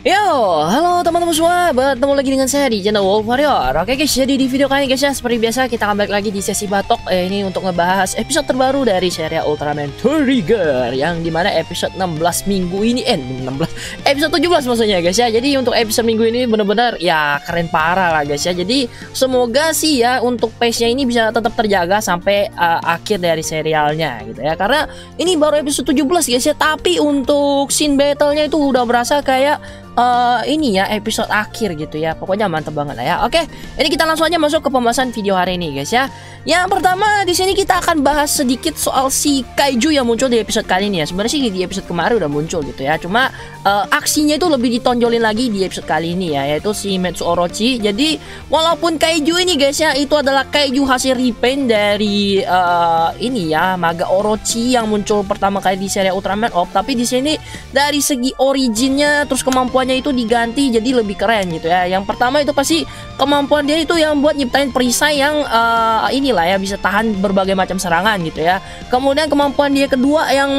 Yo, halo teman-teman semua, bertemu lagi dengan saya di channel Wolf Warrior. Oke guys, jadi di video kali ini guys ya, seperti biasa kita akan balik lagi di sesi batok ini untuk ngebahas episode terbaru dari serial Ultraman Trigger, yang dimana episode 16 minggu ini, episode 17 maksudnya guys ya. Jadi untuk episode minggu ini bener-bener ya keren parah lah guys ya. Jadi semoga sih ya untuk pace-nya ini bisa tetap terjaga sampai akhir dari serialnya gitu ya. Karena ini baru episode 17 guys ya, tapi untuk scene battle-nya itu udah berasa kayak ini ya episode akhir gitu ya. Pokoknya mantep banget lah ya. Oke, ini kita langsung aja masuk ke pembahasan video hari ini guys ya. Yang pertama di sini kita akan bahas sedikit soal si kaiju yang muncul di episode kali ini ya. Sebenarnya sih di episode kemarin udah muncul gitu ya. Cuma aksinya itu lebih ditonjolin lagi di episode kali ini ya, yaitu si Metsu Orochi. Jadi walaupun kaiju ini guys ya itu adalah kaiju hasil repaint dari ini ya Maga Orochi yang muncul pertama kali di seri Ultraman Orb, tapi di sini dari segi originnya terus kemampuan itu diganti jadi lebih keren gitu ya. Yang pertama itu pasti kemampuan dia itu yang buat nyiptain perisai yang inilah ya bisa tahan berbagai macam serangan gitu ya. Kemudian kemampuan dia kedua yang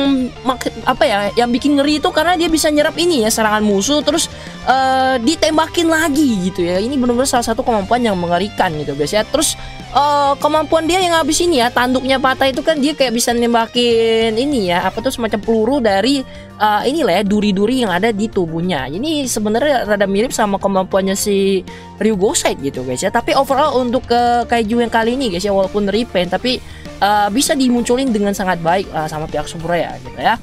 apa ya yang bikin ngeri itu karena dia bisa nyerap ini ya serangan musuh terus ditembakin lagi gitu ya. Ini benar-benar salah satu kemampuan yang mengerikan gitu guys ya. Terus kemampuan dia yang habis ini ya tanduknya patah itu kan dia kayak bisa nembakin ini ya apa tuh semacam peluru dari inilah ya duri-duri yang ada di tubuhnya. Ini sebenarnya rada mirip sama kemampuannya si Ryugoside gitu guys ya. Tapi overall untuk kaiju yang kali ini guys ya walaupun repaint tapi bisa dimunculin dengan sangat baik sama pihak Suburaya gitu ya.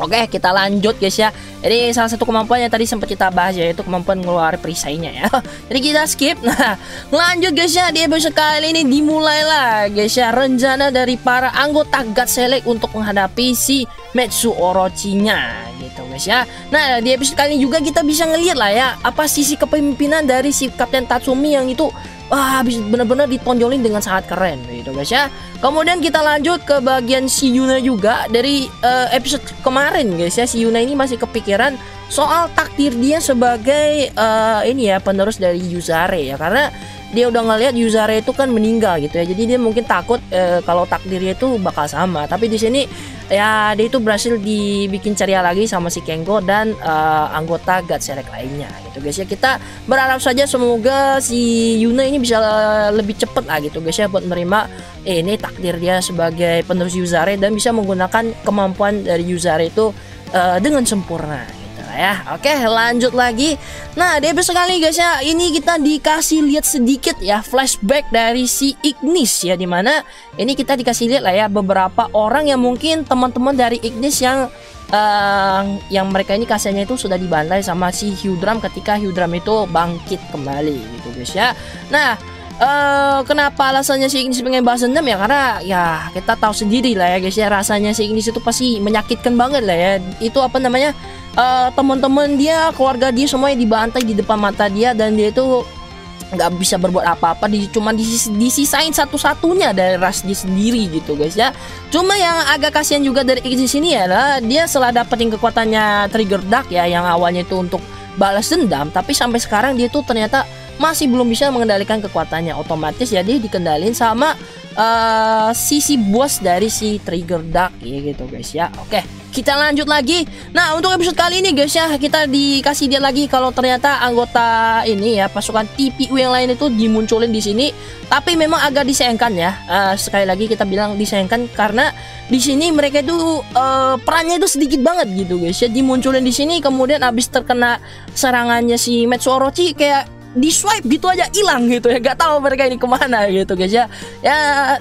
Oke, kita lanjut guys ya. Jadi salah satu kemampuan yang tadi sempat kita bahas yaitu kemampuan ngeluarin perisainya ya. Jadi kita skip. Nah, lanjut guys ya. Di episode kali ini dimulailah guys ya rencana dari para anggota God Select untuk menghadapi si Metsu Orochi-nya gitu guys ya. Nah, di episode kali ini juga kita bisa ngeliat lah ya apa sisi kepemimpinan dari si Kapten Tatsumi yang itu benar-benar ditonjolin dengan sangat keren gitu guys ya. Kemudian kita lanjut ke bagian si Yuna juga. Dari episode kemarin guys ya, si Yuna ini masih kepikiran soal takdir dia sebagai ini ya penerus dari Yuzare ya, karena dia udah ngelihat Yuzare itu kan meninggal gitu ya. Jadi dia mungkin takut kalau takdirnya itu bakal sama. Tapi di sini ya dia itu berhasil dibikin ceria lagi sama si Kengo dan anggota God Select lainnya gitu guys ya. Kita berharap saja semoga si Yuna ini bisa lebih cepet lah gitu guys ya buat menerima ini takdir dia sebagai penerus Yuzare dan bisa menggunakan kemampuan dari Yuzare itu dengan sempurna gitu lah ya. Oke, lanjut lagi. Nah, di episode kali ini guys ya, ini kita dikasih lihat sedikit ya flashback dari si Ignis ya, dimana ini kita dikasih lihat lah ya beberapa orang yang mungkin teman-teman dari Ignis yang mereka ini kasihannya itu sudah dibantai sama si Hyudram ketika Hyudram itu bangkit kembali gitu guys ya. Nah, kenapa alasannya si Ignis pengen balas dendam ya, karena ya kita tahu sendiri lah ya guys ya, rasanya si Ignis itu pasti menyakitkan banget lah ya. Itu apa namanya teman-teman dia, keluarga dia semuanya dibantai di depan mata dia dan dia itu nggak bisa berbuat apa-apa, cuma disisain satu-satunya dari ras dia sendiri gitu guys ya. Cuma yang agak kasihan juga dari Ignis ini adalah dia setelah dapetin kekuatannya Trigger Dark ya, yang awalnya itu untuk balas dendam, tapi sampai sekarang dia tuh ternyata masih belum bisa mengendalikan kekuatannya. Otomatis ya dia dikendalin sama sisi bos dari si Trigger Dark ya gitu guys ya. Oke, kita lanjut lagi. Nah, untuk episode kali ini guys ya, kita dikasih lihat lagi kalau ternyata anggota ini ya pasukan TPU yang lain itu dimunculin di sini. Tapi memang agak disayangkan ya. Sekali lagi kita bilang disayangkan karena di sini mereka itu perannya itu sedikit banget gitu guys ya. Dimunculin di sini kemudian abis terkena serangannya si Metsu Orochi kayak di swipe gitu aja hilang gitu ya, gak tahu mereka ini kemana gitu guys ya. Ya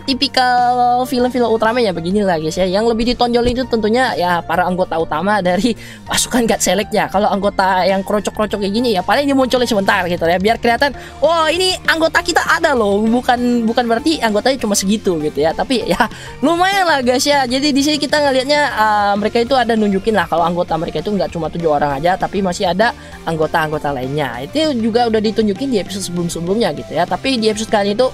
tipikal film-film Ultraman ya beginilah guys ya. Yang lebih ditonjolin itu tentunya ya para anggota utama dari pasukan God Select ya. Kalau anggota yang krocok-krocok kayak gini ya paling dia munculin sebentar gitu ya, biar kelihatan oh ini anggota kita ada loh, bukan berarti anggotanya cuma segitu gitu ya. Tapi ya lumayan lah guys ya. Jadi di sini kita ngelihatnya mereka itu ada nunjukin lah kalau anggota mereka itu nggak cuma 7 orang aja, tapi masih ada anggota-anggota lainnya. Itu juga udah ditunjukin di episode sebelum-sebelumnya gitu ya. Tapi di episode kali itu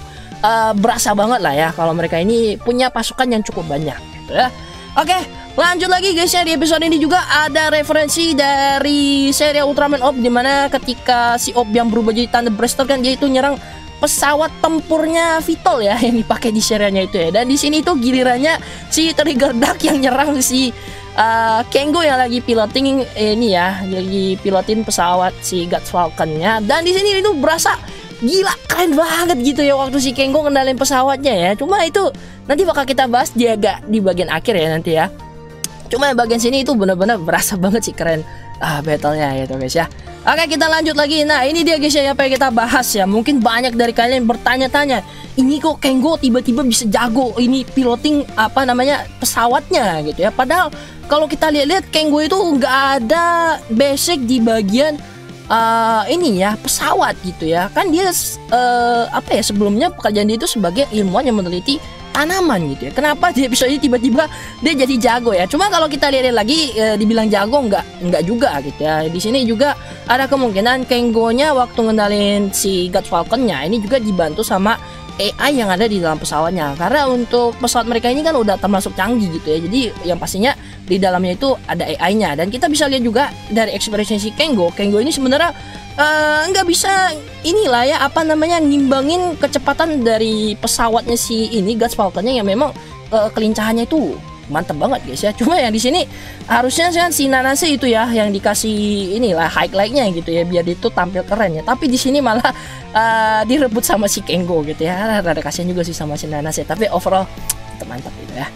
berasa banget lah ya kalau mereka ini punya pasukan yang cukup banyak gitu ya. Oke, lanjut lagi guys ya. Di episode ini juga ada referensi dari serial Ultraman Orb, dimana ketika si Orb yang berubah jadi Thunder Blaster kan dia itu nyerang pesawat tempurnya Vitol ya yang dipakai di serialnya itu ya. Dan di sini tuh gilirannya si Trigger Dark yang nyerang si Kengo yang lagi piloting ini ya, lagi pilotin pesawat si God Falcon-nya. Dan di sini itu berasa gila keren banget gitu ya waktu si Kengo ngendalin pesawatnya ya. Cuma itu nanti bakal kita bahas di bagian akhir ya nanti ya. Cuma bagian sini itu benar-benar berasa banget sih keren battle-nya gitu guys ya. Oke, kita lanjut lagi. Nah, ini dia guys ya apa yang kita bahas ya. Mungkin banyak dari kalian bertanya-tanya, ini kok Kengo tiba-tiba bisa jago ini piloting pesawatnya gitu ya. Padahal kalau kita lihat-lihat Kengo itu nggak ada basic di bagian ini ya pesawat gitu ya. Kan dia sebelumnya pekerjaan dia itu sebagai ilmuwan yang meneliti tanaman gitu ya. Kenapa dia bisa tiba-tiba dia jadi jago ya? Cuma kalau kita lihat lagi dibilang jago nggak juga gitu ya. Di sini juga ada kemungkinan Kengo-nya waktu ngendalin si God Falcon-nya ini juga dibantu sama AI yang ada di dalam pesawatnya. Karena untuk pesawat mereka ini kan udah termasuk canggih gitu ya. Jadi yang pastinya di dalamnya itu ada AI-nya. Dan kita bisa lihat juga dari ekspresi si Kengo. Kengo ini sebenarnya nggak bisa ngimbangin kecepatan dari pesawatnya si ini God Falcon-nya yang memang kelincahannya itu mantep banget guys ya. Cuma yang di sini harusnya kan si Nanase itu ya yang dikasih inilah highlight-nya gitu ya biar dia itu tampil keren ya. Tapi di sini malah direbut sama si Kengo gitu ya. Rada kasihan juga sih sama si Nanase. Tapi overall mantap gitu ya.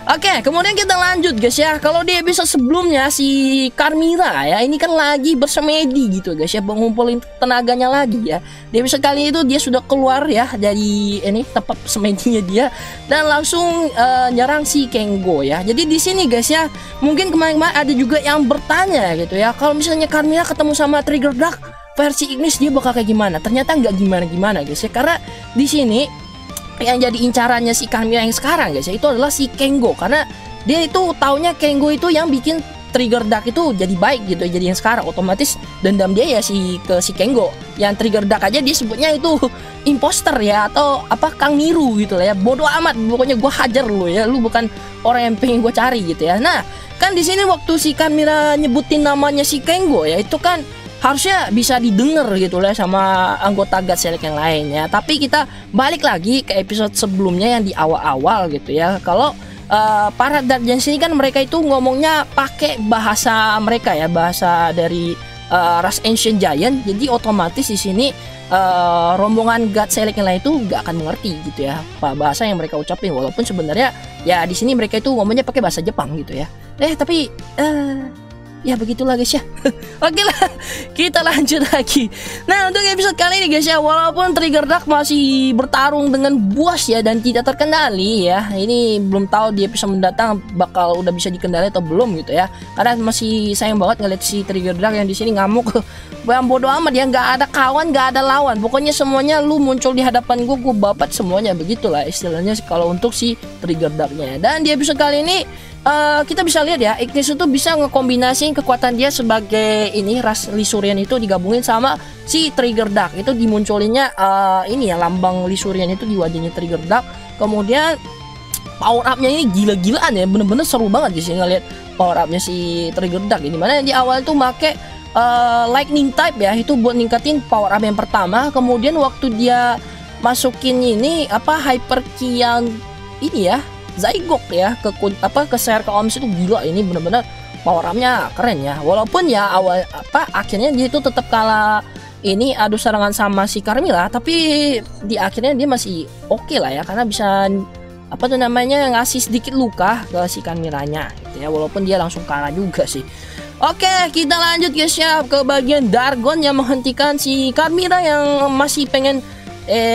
Oke, kemudian kita lanjut guys ya. Kalau di episode sebelumnya si Carmilla ya, ini kan lagi bersemedi gitu guys ya, mengumpulin tenaganya lagi ya. Di episode kali itu dia sudah keluar ya dari ini tempat semedinya dia dan langsung nyerang si Kengo ya. Jadi di sini guys ya, mungkin kemarin-kemarin ada juga yang bertanya gitu ya, kalau misalnya Carmilla ketemu sama Trigger Dark versi Ignis dia bakal kayak gimana? Ternyata nggak gimana-gimana guys ya, karena di sini yang jadi incarannya si Carmilla yang sekarang guys ya itu adalah si Kengo, karena dia itu taunya Kengo itu yang bikin Trigger Dark itu jadi baik gitu, jadi yang sekarang otomatis dendam dia ya si Kengo. Yang Trigger Dark aja dia sebutnya itu imposter ya atau Kang Niru gitu lah ya, bodoh amat pokoknya gue hajar lu ya, lu bukan orang yang pengen gue cari gitu ya. Nah kan di sini waktu si Carmilla nyebutin namanya si Kengo ya itu kan harusnya bisa didengar gitu lah sama anggota God Select yang lainnya. Tapi kita balik lagi ke episode sebelumnya yang di awal-awal gitu ya. Kalau para Dark Giants ini kan mereka itu ngomongnya pakai bahasa mereka ya, bahasa dari ras Ancient Giant. Jadi otomatis di sini rombongan God Select yang lain itu nggak akan mengerti gitu ya bahasa yang mereka ucapin. Walaupun sebenarnya ya di sini mereka itu ngomongnya pakai bahasa Jepang gitu ya. Tapi ya begitulah guys ya. Oke lah, kita lanjut lagi. Nah untuk episode kali ini guys ya, walaupun Trigger Dark masih bertarung dengan buas ya dan tidak terkendali ya, ini belum tahu di episode mendatang bakal udah bisa dikendali atau belum gitu ya. Karena masih sayang banget ngeliat si Trigger Dark yang di sini ngamuk. Yang bodoh amat ya, nggak ada kawan, nggak ada lawan. Pokoknya semuanya lu muncul di hadapan gue babat semuanya, begitulah istilahnya kalau untuk si Trigger Darknya. Dan di episode kali ini kita bisa lihat ya, Ignis itu bisa ngekombinasiin kekuatan dia sebagai ini ras Lisurian itu digabungin sama si Trigger Dark. Itu dimunculinnya ini ya lambang Lisurian itu di wajahnya Trigger Dark. Kemudian power up-nya ini gila-gilaan ya, bener-bener seru banget sih ngeliat power up-nya si Trigger Dark ini. Mana di awal tuh make lightning type ya, itu buat ningkatin power up yang pertama. Kemudian waktu dia masukin ini hyper ki yang ini ya Zygote ya ke share ke Oms itu gila, ini bener-bener power up-nya keren ya. Walaupun ya awal akhirnya dia itu tetap kalah ini adu serangan sama si Carmilla, tapi di akhirnya dia masih oke lah ya, karena bisa ngasih sedikit luka ke si Carmillanya gitu ya, walaupun dia langsung kalah juga sih. Oke, kita lanjut guys ya ke bagian Dargon yang menghentikan si Carmilla yang masih pengen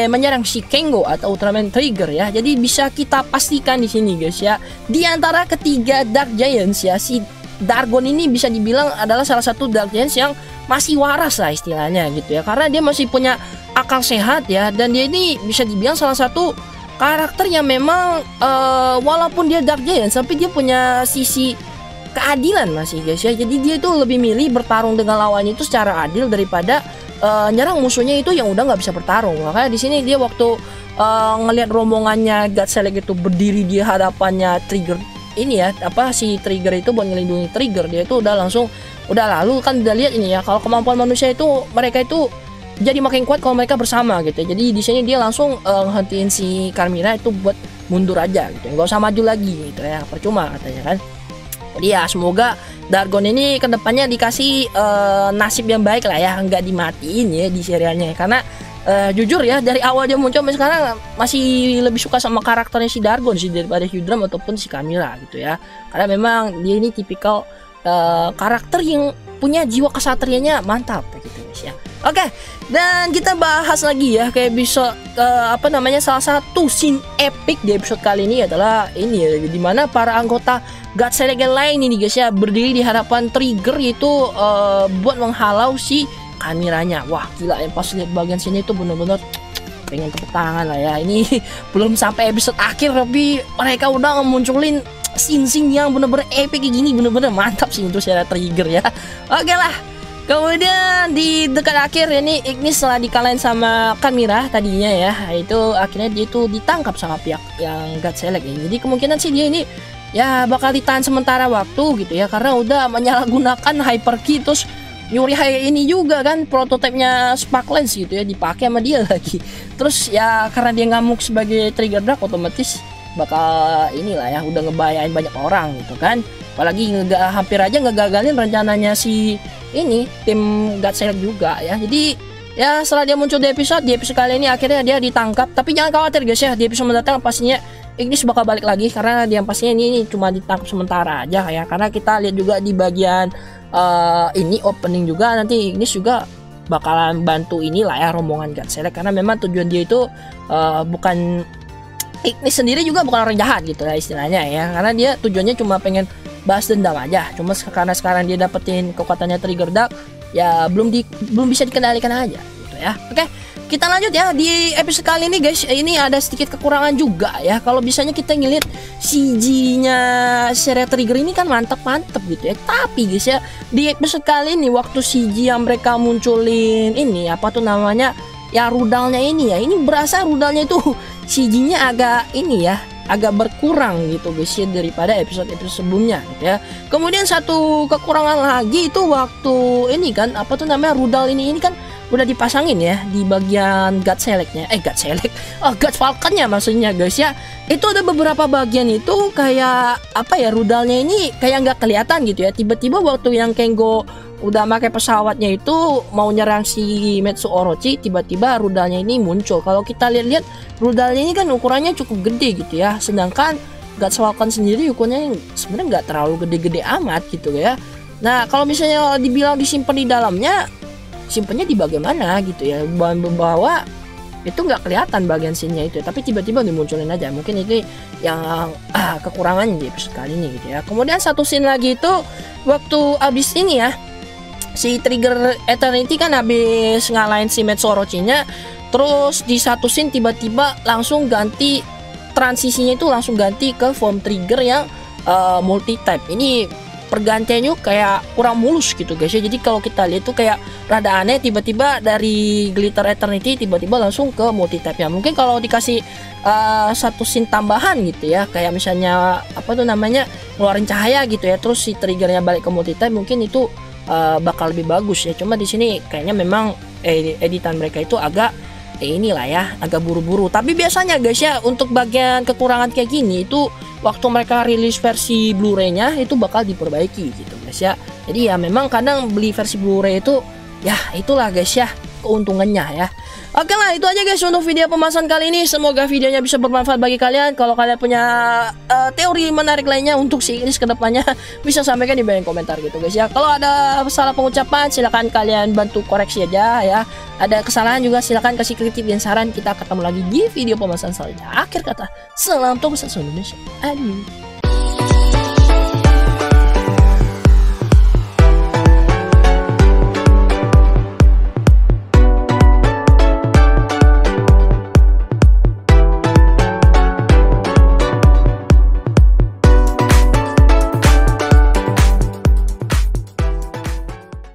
menyerang si Kengo atau Ultraman Trigger ya. Jadi bisa kita pastikan di sini guys ya, di antara ketiga Dark Giants ya, si Dargon ini bisa dibilang adalah salah satu Dark Giants yang masih waras lah istilahnya gitu ya, karena dia masih punya akal sehat ya, dan dia ini bisa dibilang salah satu karakter yang memang walaupun dia Dark Giants tapi dia punya sisi keadilan masih guys ya. Jadi dia itu lebih milih bertarung dengan lawannya itu secara adil daripada nyerang musuhnya itu yang udah nggak bisa bertarung. Makanya di sini dia waktu ngelihat rombongannya God Select itu berdiri di hadapannya Trigger ini ya, si Trigger itu buat ngelindungi Trigger, dia itu udah langsung lalu kan udah lihat ini ya, kalau kemampuan manusia itu mereka itu jadi makin kuat kalau mereka bersama gitu. Jadi di sini dia langsung ngehentiin si Carmilla itu buat mundur aja gitu, nggak usah maju lagi gitu ya, percuma katanya kan. Jadi ya semoga Dargon ini kedepannya dikasih nasib yang baik lah ya, nggak dimatiin ya di serialnya. Karena jujur ya, dari awal dia muncul sampai sekarang masih lebih suka sama karakternya si Dargon sih daripada Hyudram ataupun si Camilla gitu ya. Karena memang dia ini tipikal karakter yang punya jiwa kesatrianya mantap gitu guys ya. Oke, dan kita bahas lagi ya kayak bisa salah satu scene epic di episode kali ini adalah ini ya, dimana para anggota God Select yang lain ini guys ya berdiri di hadapan Trigger itu buat menghalau si Camiranya. Wah gila ya, pas lihat bagian sini itu bener-bener pengen tepuk tangan lah ya. Ini belum sampai episode akhir tapi mereka udah ngemunculin scene-scene yang bener-bener epic kayak gini, bener-bener mantap sih untuk serial Trigger ya. Oke lah, kemudian di dekat akhir ini Ignis setelah dikalahin sama Camilla tadinya ya, itu akhirnya dia itu ditangkap sama pihak yang God Select ya. Jadi kemungkinan sih dia ini ya bakal ditahan sementara waktu gitu ya, karena udah menyalahgunakan hyper key, terus nyuri ini juga kan prototipenya Spark Lens gitu ya, dipakai sama dia lagi. Terus ya karena dia ngamuk sebagai Trigger Dark, otomatis bakal inilah ya, udah ngebayain banyak orang gitu kan. Apalagi hampir aja ngegagalin rencananya si ini tim God Select juga ya. Jadi ya setelah dia muncul di episode kali ini akhirnya dia ditangkap. Tapi jangan khawatir guys ya, di episode mendatang pastinya Ignis bakal balik lagi, karena dia pastinya ini cuma ditangkap sementara aja ya. Karena kita lihat juga di bagian ini opening juga nanti Ignis juga bakalan bantu inilah ya rombongan God Select, karena memang tujuan dia itu bukan Ignis sendiri juga bukan orang jahat gitu lah istilahnya ya, karena dia tujuannya cuma pengen balas dendam aja. Cuma karena sekarang dia dapetin kekuatannya Trigger Dark ya belum bisa dikendalikan aja gitu ya. Oke, kita lanjut ya di episode kali ini guys. Ini ada sedikit kekurangan juga ya. Kalau bisanya kita ngeliat CG-nya serial Trigger ini kan mantep gitu ya. Tapi guys ya, di episode kali ini waktu CG yang mereka munculin ini apa tuh namanya ya, rudalnya ini ya, ini berasa rudalnya itu CG-nya agak ini ya, agak berkurang gitu guys ya daripada episode-episode sebelumnya gitu ya. Kemudian satu kekurangan lagi itu waktu ini kan apa tuh namanya rudal ini kan udah dipasangin ya di bagian God Select-nya, God Falcon-nya maksudnya guys ya. Itu ada beberapa bagian itu kayak apa ya, rudalnya ini kayak nggak kelihatan gitu ya. Tiba-tiba waktu yang Kengo udah pakai pesawatnya itu mau nyerang si Metsu Orochi, tiba-tiba rudalnya ini muncul. Kalau kita lihat rudalnya ini kan ukurannya cukup gede gitu ya, sedangkan God Falcon sendiri ukurannya sebenarnya nggak terlalu gede-gede amat gitu ya. Nah kalau misalnya dibilang disimpan di dalamnya, simpennya di bagaimana gitu ya, bahan bawah itu nggak kelihatan bagian sininya itu, tapi tiba-tiba dimunculin aja. Mungkin itu yang kekurangan di episode kali ini gitu ya. Kemudian satu scene lagi itu waktu abis ini ya, si Trigger Eternity kan habis ngalahin si Metsu Orochi-nya, terus di satu scene tiba-tiba langsung ganti, transisinya itu langsung ganti ke form Trigger yang multi type. Ini pergantiannya kayak kurang mulus gitu guys ya. Jadi kalau kita lihat tuh kayak rada aneh, tiba-tiba dari Glitter Eternity tiba-tiba langsung ke multi type ya. Mungkin kalau dikasih satu scene tambahan gitu ya, kayak misalnya apa tuh namanya ngeluarin cahaya gitu ya, terus si triggernya balik ke multi type, mungkin itu bakal lebih bagus ya. Cuma di sini kayaknya memang editan mereka itu agak inilah ya, agak buru-buru. Tapi biasanya guys ya, untuk bagian kekurangan kayak gini itu waktu mereka rilis versi Blu-ray-nya itu bakal diperbaiki gitu guys ya. Jadi ya memang kadang beli versi Blu-ray itu ya itulah guys ya keuntungannya ya. Oke lah, itu aja guys untuk video pembahasan kali ini. Semoga videonya bisa bermanfaat bagi kalian. Kalau kalian punya teori menarik lainnya untuk si Ignis kedepannya, bisa sampaikan di bagian komentar gitu guys ya. Kalau ada salah pengucapan silahkan kalian bantu koreksi aja ya. Ada kesalahan juga silahkan kasih kritik dan saran. Kita ketemu lagi di video pembahasan selanjutnya. Akhir kata, salam Tokusatsu Indonesia. Adieu.